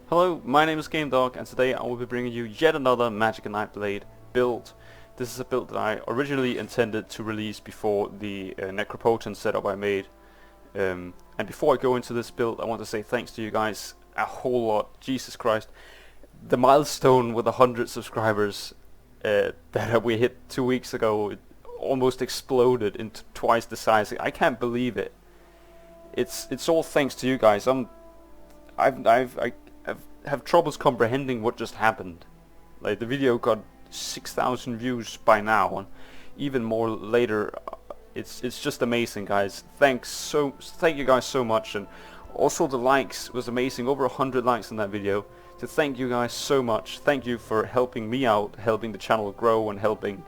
Hello, my name is GameDog, and today I will be bringing you yet another Magicka Nightblade build. This is a build that I originally intended to release before the Necropotent setup I made. And before I go into this build, I want to say thanks to you guys a whole lot. Jesus Christ. The milestone with 100 subscribers that we hit 2 weeks ago, it almost exploded into twice the size. I can't believe it. It's all thanks to you guys. I have troubles comprehending what just happened. Like, the video got 6,000 views by now, and even more later. It's just amazing, guys. Thank you guys so much, and also the likes was amazing. Over 100 likes on that video. So thank you guys so much. Thank you for helping me out, helping the channel grow, and helping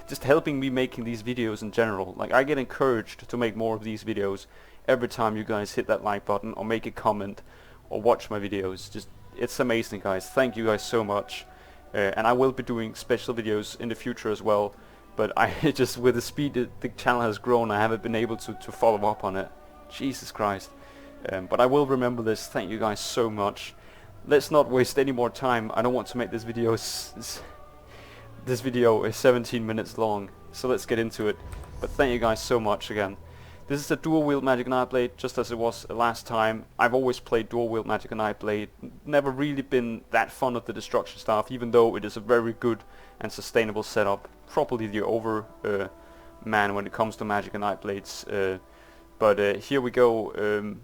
just helping me making these videos in general. Like, I get encouraged to make more of these videos every time you guys hit that like button or make a comment or watch my videos. It's amazing, guys. Thank you guys so much. And I will be doing special videos in the future as well, but I just, with the speed that the channel has grown, I haven't been able to follow up on it. Jesus Christ. But I will remember this. Thank you guys so much. Let's not waste any more time. I don't want to make this video this video is 17 minutes long, so let's get into it. But thank you guys so much again. This is a dual wield Magicka Nightblade, just as it was last time. I've always played dual wield Magicka Nightblade. Never really been that fond of the destruction staff, even though it is a very good and sustainable setup. Probably the over man when it comes to Magicka Nightblades. But here we go.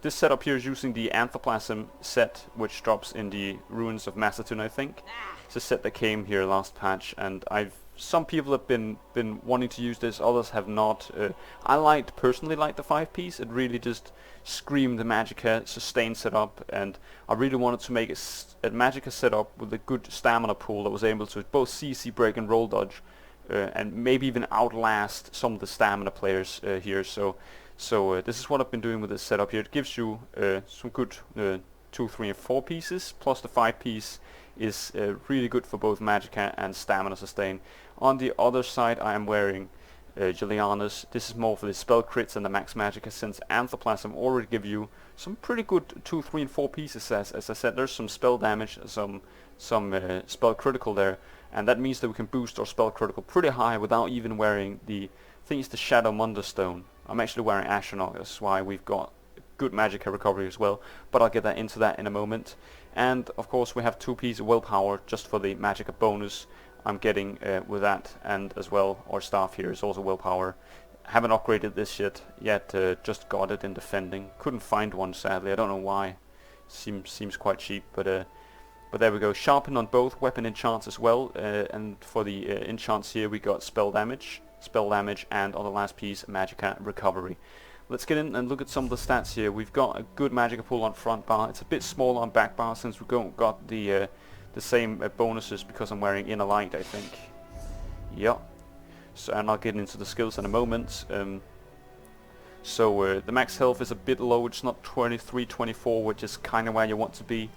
This setup here is using the Anthroplasm set, which drops in the Ruins of Macedon, I think. It's a set that came here last patch, and some people have been wanting to use this, others have not. I personally liked the 5-piece. It really just screamed the Magicka sustain setup, and I really wanted to make a Magicka setup with a good stamina pool that was able to both CC break and roll dodge, and maybe even outlast some of the stamina players here. So this is what I've been doing with this setup here. It gives you some good 2, 3, and 4 pieces, plus the 5-piece is really good for both Magicka and stamina sustain. On the other side, I am wearing Julianus. This is more for the spell crits and the max Magicka, since Anthroplasm already give you some pretty good 2, 3, and 4 pieces. As I said, there's some spell damage, some spell critical there, and that means that we can boost our spell critical pretty high without even wearing the Shadow Munderstone. I'm actually wearing Astronaut, that's why we've got good Magicka recovery as well, but I'll get into that in a moment. And of course we have 2 pieces of willpower just for the Magicka bonus I'm getting with that, and as well our staff here is also willpower. Haven't upgraded this yet, just got it in defending. Couldn't find one, sadly. I don't know why. Seems quite cheap, but there we go. Sharpen on both weapon enchants as well, and for the enchants here we got spell damage, and on the last piece Magicka recovery. Let's get in and look at some of the stats here. We've got a good Magicka pool on front bar. It's a bit smaller on back bar since we got the same bonuses because I'm wearing Inner Light, I think. Yep. So, and I'll get into the skills in a moment. So the max health is a bit low. It's not 23, 24, which is kind of where you want to be,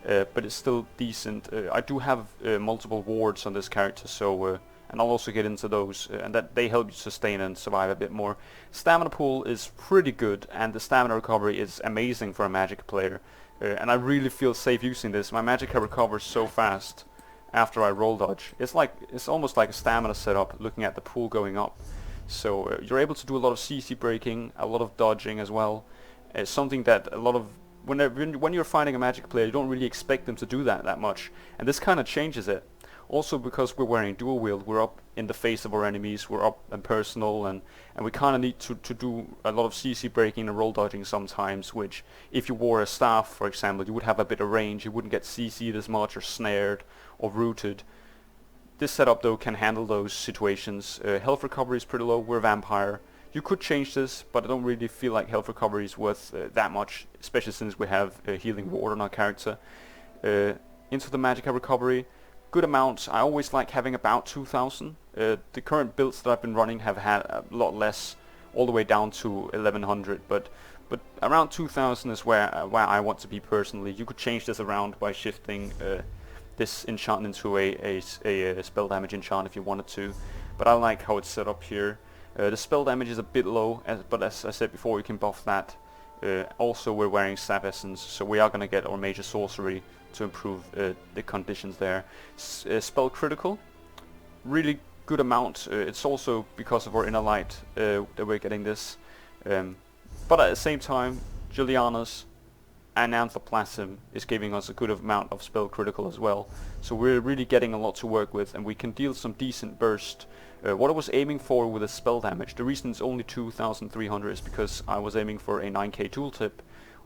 but it's still decent. I do have multiple wards on this character, so and I'll also get into those, and that they help you sustain and survive a bit more. Stamina pool is pretty good, and the stamina recovery is amazing for a Magicka player. And I really feel safe using this. My Magicka recovers so fast after I roll dodge. It's almost like a stamina setup, looking at the pool going up. So you're able to do a lot of CC breaking, a lot of dodging as well. It's something that a lot of when you're fighting a Magicka player, you don't really expect them to do that much, and this kind of changes it. Also, because we're wearing dual wield, we're up in the face of our enemies, we're up and personal, and we kind of need to do a lot of CC breaking and roll dodging sometimes, which if you wore a staff, for example, you would have a bit of range, you wouldn't get CC'd as much or snared or rooted. This setup though can handle those situations. Health recovery is pretty low, we're a vampire. You could change this, but I don't really feel like health recovery is worth that much, especially since we have a healing ward on our character. Into the Magicka recovery. Good amounts. I always like having about 2,000. The current builds that I've been running have had a lot less, all the way down to 1,100. But around 2,000 is where I want to be personally. You could change this around by shifting this enchant into a spell damage enchant if you wanted to. But I like how it's set up here. The spell damage is a bit low, but as I said before, you can buff that Also we're wearing Sap Essence, so we are going to get our Major Sorcery to improve the conditions there. Spell Critical, really good amount. It's also because of our Inner Light that we're getting this. But at the same time, Juliana's and Anthroplasm is giving us a good amount of spell critical as well. So we're really getting a lot to work with, and we can deal some decent burst. What I was aiming for with the spell damage, the reason it's only 2,300 is because I was aiming for a 9k tooltip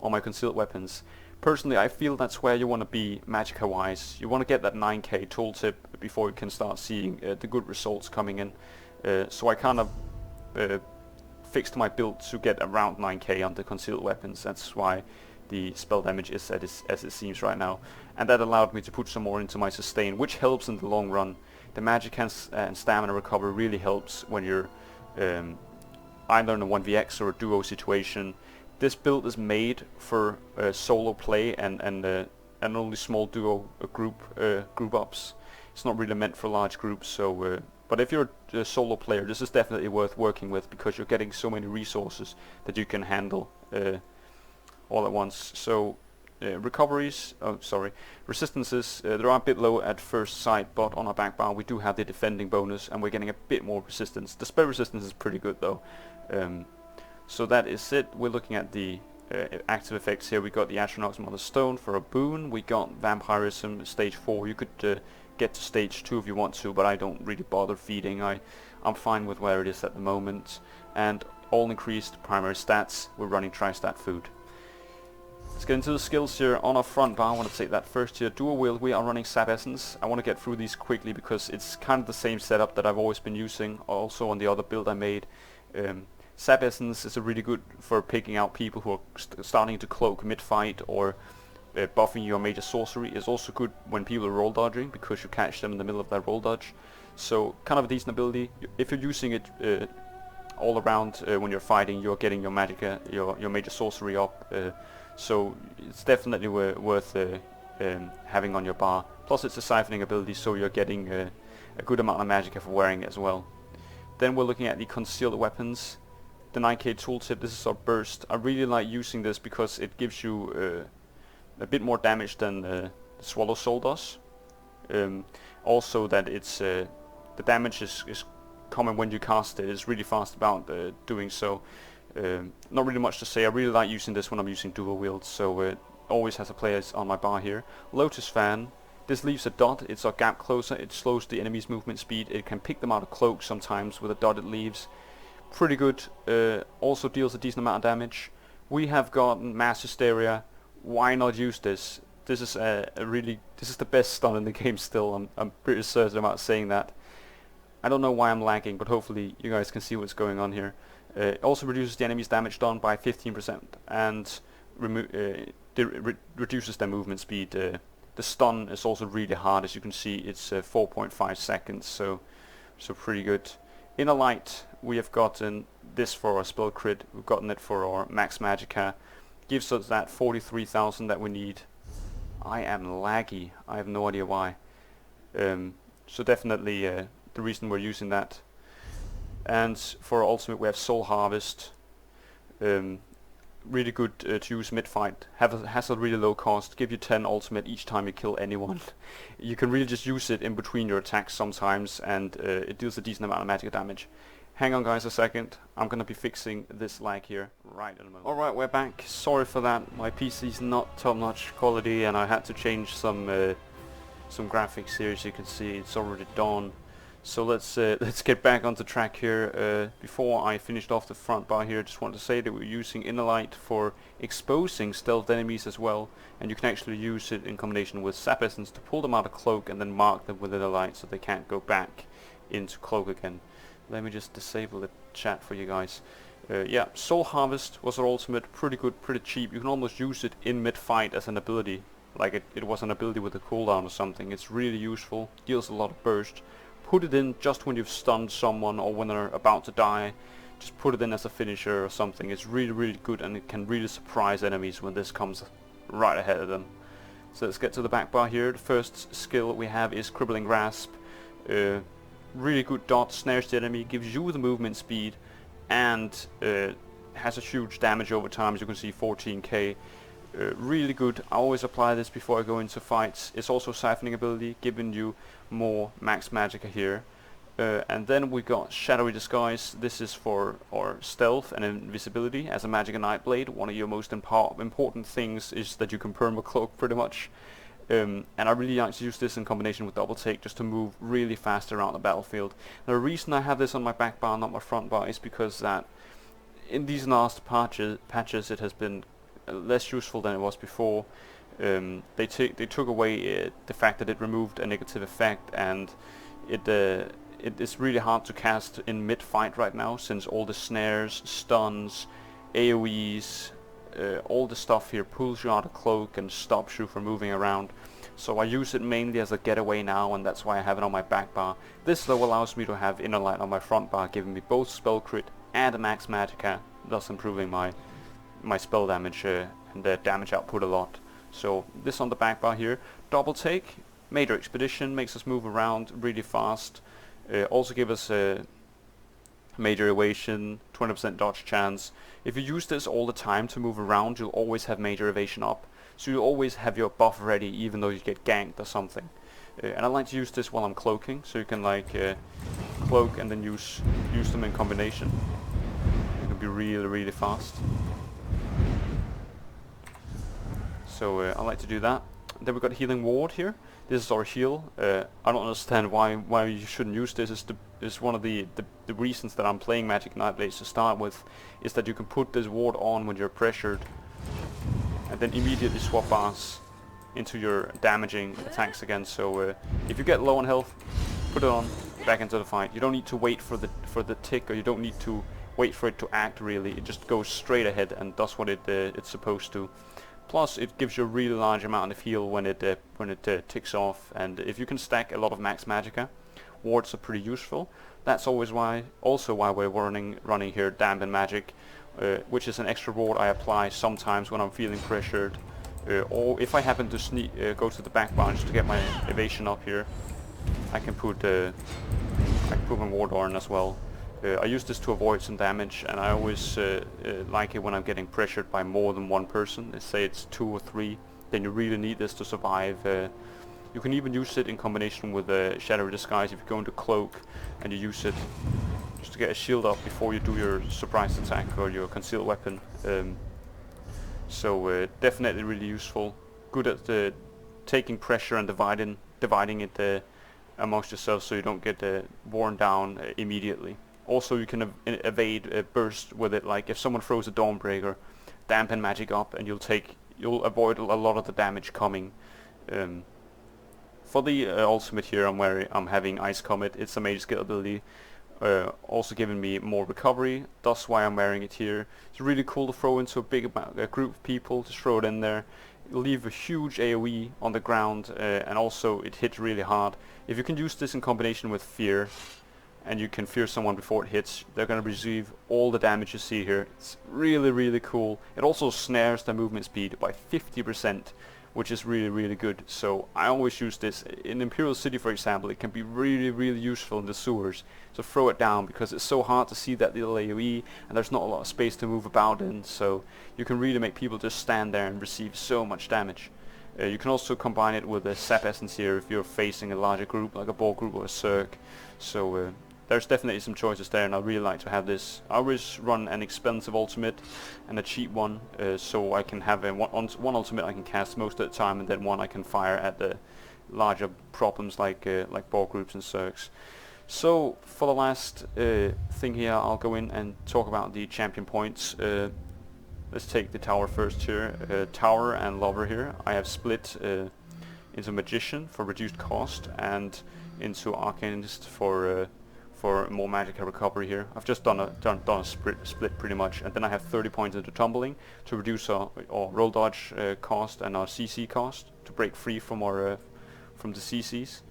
on my concealed weapons. Personally, I feel that's where you want to be Magicka wise. You want to get that 9k tooltip before you can start seeing the good results coming in. So I kind of fixed my build to get around 9k on the concealed weapons. That's why the spell damage is as it seems right now, and that allowed me to put some more into my sustain, which helps in the long run. The magic and stamina recovery really helps when you're either in a 1vx or a duo situation. This build is made for solo play and only small duo group ups. It's not really meant for large groups. So, but if you're a solo player, this is definitely worth working with because you're getting so many resources that you can handle all at once. So resistances, they are a bit low at first sight, but on our back bar we do have the defending bonus and we're getting a bit more resistance. The spell resistance is pretty good though. So that is it. We're looking at the active effects here. We got the Astronaut's Mother Stone for a boon. We got Vampirism stage 4. You could get to stage 2 if you want to, but I don't really bother feeding. I'm fine with where it is at the moment. And all increased primary stats. We're running tri-stat food. Let's get into the skills here. On our front bar, I want to take that first here. Dual Wield, we are running Sap Essence. I want to get through these quickly because it's kind of the same setup that I've always been using, also on the other build I made. Sap Essence is really good for picking out people who are starting to cloak mid-fight or buffing your major sorcery. It's also good when people are roll dodging because you catch them in the middle of their roll dodge. So kind of a decent ability. If you're using it all around when you're fighting, you're getting your Magicka, your major sorcery up. So it's definitely worth having on your bar. Plus it's a siphoning ability, so you're getting a good amount of Magicka for wearing it as well. Then we're looking at the concealed weapons. The 9k tooltip, this is our burst. I really like using this because it gives you a bit more damage than the Swallow Soul does. Also that it's the damage is coming when you cast it. It's really fast about doing so. Not really much to say. I really like using this when I'm using dual wields, so it always has a place on my bar here. Lotus Fan. This leaves a dot. It's our gap closer. It slows the enemy's movement speed. It can pick them out of cloak sometimes with a dot it leaves. Pretty good. Also deals a decent amount of damage. We have gotten Mass Hysteria. Why not use this? This is this is the best stun in the game still. I'm pretty certain about saying that. I don't know why I'm lagging, but hopefully you guys can see what's going on here. It also reduces the enemy's damage done by 15% and reduces their movement speed. The stun is also really hard, as you can see. It's 4.5 seconds, so pretty good. Inner Light, we have gotten this for our spell crit. We've gotten it for our max Magicka. Gives us that 43,000 that we need. I am laggy. I have no idea why. So definitely the reason we're using that. And for our ultimate we have Soul Harvest. Really good to use mid-fight. Has a really low cost. Give you 10 ultimate each time you kill anyone. You can really just use it in between your attacks sometimes, and it deals a decent amount of magic damage. Hang on guys a second. I'm gonna be fixing this lag here right in a moment. Alright, we're back. Sorry for that. My PC's not top-notch quality and I had to change some graphics here. As you can see, it's already dawn. So let's get back onto track here. Before I finished off the front bar here, I just want to say that we're using Inner Light for exposing stealth enemies as well, and you can actually use it in combination with Sap Essence to pull them out of cloak and then mark them with Inner Light so they can't go back into cloak again. Let me just disable the chat for you guys. Yeah, Soul Harvest was our ultimate. Pretty good, pretty cheap. You can almost use it in mid-fight as an ability, like it was an ability with a cooldown or something. It's really useful, deals a lot of burst. Put it in just when you've stunned someone or when they're about to die. Just put it in as a finisher or something. It's really, really good, and it can really surprise enemies when this comes right ahead of them. So let's get to the back bar here. The first skill we have is Crippling Grasp. Really good dot, snares the enemy, gives you the movement speed, and has a huge damage over time, as you can see, 14k. Really good. I always apply this before I go into fights. It's also siphoning ability, giving you more max Magicka here. And then we got Shadowy Disguise. This is for our stealth and invisibility. As a Magicka Nightblade, one of your most important things is that you can perma-cloak pretty much. And I really like to use this in combination with double take just to move really fast around the battlefield. Now, the reason I have this on my back bar, not my front bar, is because that in these last patches it has been less useful than it was before. They took away the fact that it removed a negative effect, and it is really hard to cast in mid-fight right now, since all the snares, stuns, AoEs, all the stuff here pulls you out of cloak and stops you from moving around. So I use it mainly as a getaway now, and that's why I have it on my back bar. This though allows me to have inner light on my front bar, giving me both spell crit and a max Magicka, thus improving my spell damage and the damage output a lot. So this on the back bar here. Double take, major expedition, makes us move around really fast. Also give us a major evasion, 20% dodge chance. If you use this all the time to move around, you'll always have major evasion up. So you always have your buff ready, even though you get ganked or something. And I like to use this while I'm cloaking, so you can like cloak and then use them in combination. It can be really fast. So I like to do that. Then we've got Healing Ward here. This is our heal. I don't understand why you shouldn't use this. It's one of the reasons that I'm playing Magicka Nightblade to start with, is that you can put this ward on when you're pressured, and then immediately swap bars into your damaging attacks again. So if you get low on health, put it on, back into the fight. You don't need to wait for the tick, or you don't need to wait for it to act really. It just goes straight ahead and does what it's supposed to. Plus, it gives you a really large amount of heal when it ticks off, and if you can stack a lot of max Magicka, wards are pretty useful. That's always why we're running here Dampen Magic, which is an extra ward I apply sometimes when I'm feeling pressured, or if I happen to go to the back bar just to get my evasion up here, I can put my ward on as well. I use this to avoid some damage, and I always like it when I'm getting pressured by more than one person. Let's say it's 2 or 3, then you really need this to survive. You can even use it in combination with Shadowy Disguise if you go into Cloak and you use it just to get a shield up before you do your surprise attack or your concealed weapon. So definitely really useful. Good at taking pressure and dividing it amongst yourselves, so you don't get worn down immediately. Also, you can evade a burst with it, like if someone throws a Dawnbreaker, dampen magic up, and you'll avoid a lot of the damage coming. For the ultimate here, I'm having Ice Comet. It's a major skill ability, also giving me more recovery. That's why I'm wearing it here. It's really cool to throw into a group of people. Just throw it in there. It'll leave a huge AoE on the ground, and also it hits really hard. If you can use this in combination with Fear, and you can fear someone before it hits, they're going to receive all the damage you see here. It's really cool. It also snares their movement speed by 50%, which is really good. So I always use this. In Imperial City, for example, it can be really useful in the sewers. So throw it down, because it's so hard to see that little AoE, and there's not a lot of space to move about in, so you can really make people just stand there and receive so much damage. You can also combine it with a Sap Essence here if you're facing a larger group, like a Ball group or a Cirque. So there's definitely some choices there, and I really like to have this. I always run an expensive ultimate and a cheap one, so I can have one ultimate I can cast most of the time, and then one I can fire at the larger problems like ball groups and circs. So for the last thing here, I'll go in and talk about the champion points. Let's take the tower first here. Tower and Lover here I have split into Magician for reduced cost and into Arcanist for more Magicka recovery here. I've just done a split pretty much, and then I have 30 points into Tumbling to reduce our roll dodge cost and our CC cost to break free from the CCs.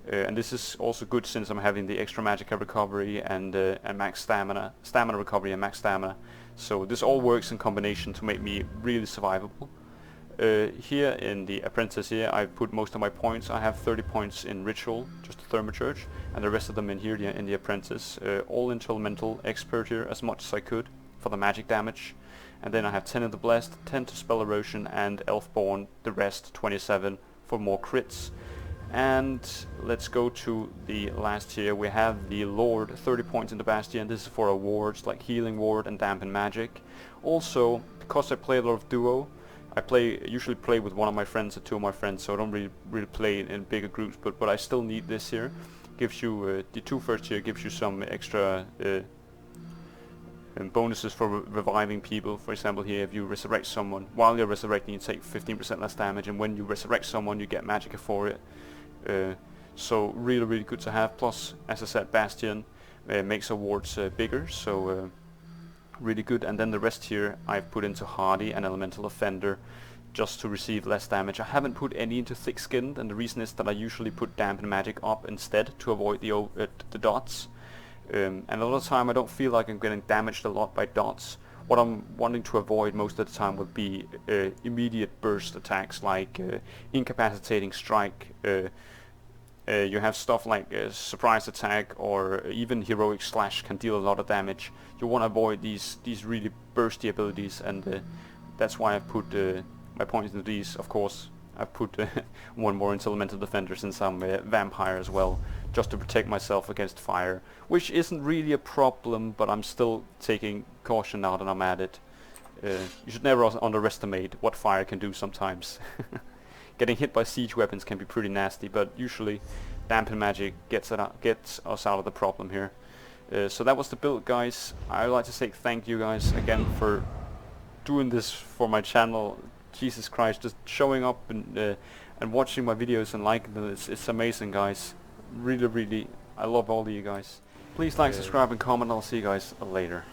And this is also good since I'm having the extra Magicka recovery and max stamina recovery and max stamina. So this all works in combination to make me really survivable. Here in the Apprentice here, I put most of my points. I have 30 points in Ritual, just the Thaumaturge, and the rest of them in here in the Apprentice. All into Elemental Expert here, as much as I could. for the magic damage. And then I have 10 in the blast, 10 to spell erosion, and Elfborn, the rest 27 for more crits. And let's go to the last tier. We have the Lord, 30 points in the Bastion. This is for awards like Healing Ward and Dampen Magic. Also, because I play a lot of duo, I usually play with one of my friends or two of my friends, so I don't really play in bigger groups. But I still need this here. Gives you the 2 first tier gives you some extra bonuses for reviving people. For example, here, if you resurrect someone, while you're resurrecting, you take 15% less damage, and when you resurrect someone, you get Magicka for it. So really good to have. Plus, as I said, Bastion makes awards bigger, so really good. And then the rest here I've put into Hardy and Elemental Offender just to receive less damage. I haven't put any into Thick Skinned, and the reason is that I usually put Dampen Magic up instead to avoid the dots. And a lot of the time I don't feel like I'm getting damaged a lot by dots. What I'm wanting to avoid most of the time would be immediate burst attacks like Incapacitating Strike. You have stuff like Surprise Attack or even Heroic Slash can deal a lot of damage. You want to avoid these really bursty abilities, and that's why I've put my points into these. Of course, I've put one more into Elemental Defender since I'm a Vampire as well, just to protect myself against fire, which isn't really a problem, but I'm still taking caution now that I'm at it. You should never underestimate what fire can do sometimes. Getting hit by siege weapons can be pretty nasty, but usually Dampen Magic gets us out of the problem here. So that was the build, guys. I'd like to say thank you guys again for doing this for my channel. Jesus Christ, just showing up and watching my videos and liking them. It's amazing, guys. Really, I love all of you guys. Please like, subscribe, and comment. I'll see you guys later.